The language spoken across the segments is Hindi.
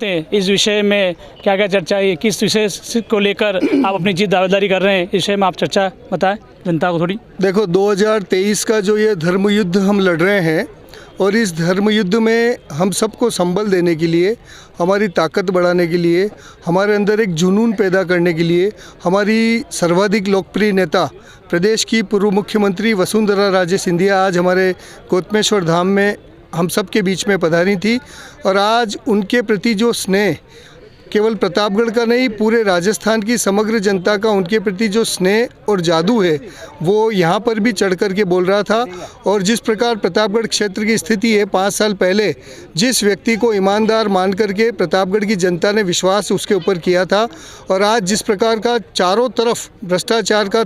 इस विषय में क्या क्या चर्चा है, किस विषय को लेकर आप अपनी जीत दावेदारी कर रहे हैं, इस विषय में आप चर्चा बताएं जनता को थोड़ी। देखो 2023 का जो ये धर्म युद्ध हम लड़ रहे हैं और इस धर्म युद्ध में हम सबको संबल देने के लिए, हमारी ताकत बढ़ाने के लिए, हमारे अंदर एक जुनून पैदा करने के लिए हमारी सर्वाधिक लोकप्रिय नेता प्रदेश की पूर्व मुख्यमंत्री वसुंधरा राजे सिंधिया आज हमारे गौतमेश्वर धाम में हम सब के बीच में पधारी थी। और आज उनके प्रति जो स्नेह केवल प्रतापगढ़ का नहीं, पूरे राजस्थान की समग्र जनता का उनके प्रति जो स्नेह और जादू है वो यहाँ पर भी चढ़ कर के बोल रहा था। और जिस प्रकार प्रतापगढ़ क्षेत्र की स्थिति है, 5 साल पहले जिस व्यक्ति को ईमानदार मान करके प्रतापगढ़ की जनता ने विश्वास उसके ऊपर किया था, और आज जिस प्रकार का चारों तरफ भ्रष्टाचार का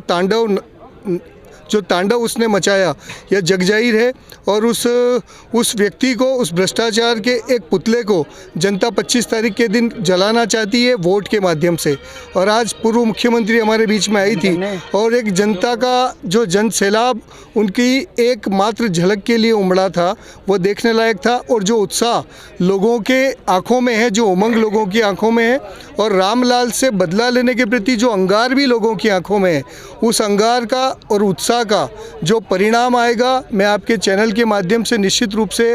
तांडव उसने मचाया, यह जगजाहिर है। और उस व्यक्ति को, उस भ्रष्टाचार के एक पुतले को जनता 25 तारीख के दिन जलाना चाहती है वोट के माध्यम से। और आज पूर्व मुख्यमंत्री हमारे बीच में आई थी और एक जनता का जो जन सैलाब उनकी एकमात्र झलक के लिए उमड़ा था, वो देखने लायक था। और जो उत्साह लोगों के आंखों में है, जो उमंग लोगों की आंखों में है, और रामलाल से बदला लेने के प्रति जो अंगार भी लोगों की आंखों में है, उस अंगार का और उत्साह का जो परिणाम आएगा, मैं आपके चैनल के माध्यम से निश्चित रूप से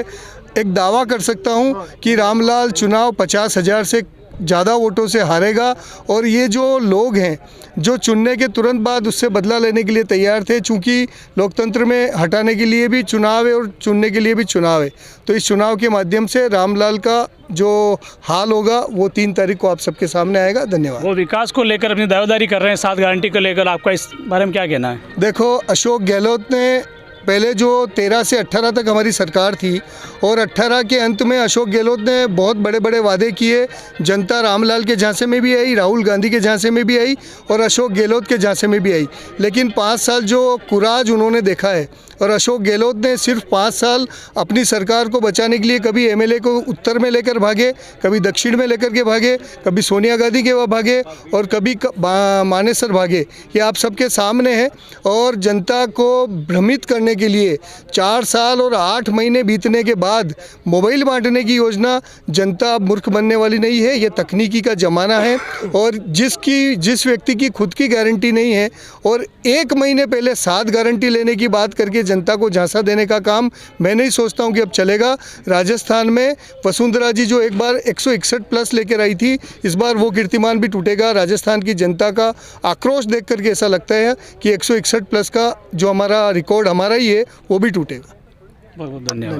एक दावा कर सकता हूं कि रामलाल चुनाव 50,000 से ज़्यादा वोटों से हारेगा। और ये जो लोग हैं जो चुनने के तुरंत बाद उससे बदला लेने के लिए तैयार थे, चूँकि लोकतंत्र में हटाने के लिए भी चुनाव है और चुनने के लिए भी चुनाव है, तो इस चुनाव के माध्यम से रामलाल का जो हाल होगा वो 3 तारीख को आप सबके सामने आएगा। धन्यवाद। वो विकास को लेकर अपनी दावेदारी कर रहे हैं, 7 गारंटी को लेकर आपका इस बारे में क्या कहना है? देखो, अशोक गहलोत ने पहले जो 13 से 18 तक हमारी सरकार थी और 18 के अंत में अशोक गहलोत ने बहुत बड़े बड़े वादे किए। जनता रामलाल के झांसे में भी आई, राहुल गांधी के झांसे में भी आई और अशोक गहलोत के झांसे में भी आई। लेकिन 5 साल जो कुराज उन्होंने देखा है, और अशोक गहलोत ने सिर्फ 5 साल अपनी सरकार को बचाने के लिए कभी एमएलए को उत्तर में लेकर भागे, कभी दक्षिण में लेकर के भागे, कभी सोनिया गांधी के वहाँ भागे और कभी मानेसर भागे। ये आप सबके सामने है। और जनता को भ्रमित करने के लिए 4 साल और 8 महीने बीतने के बाद मोबाइल बांटने की योजना, जनता अब मूर्ख बनने वाली नहीं है। ये तकनीकी का ज़माना है और जिस व्यक्ति की खुद की गारंटी नहीं है और 1 महीने पहले 7 गारंटी लेने की बात करके जनता को झांसा देने का काम मैं नहीं सोचता हूं कि अब चलेगा। राजस्थान में वसुंधरा जी जो एक बार 161 प्लस लेकर आई थी, इस बार वो कीर्तिमान भी टूटेगा। राजस्थान की जनता का आक्रोश देख करके ऐसा लगता है कि 161 प्लस का जो हमारा रिकॉर्ड हमारा ही है वो भी टूटेगा। बहुत बहुत धन्यवाद।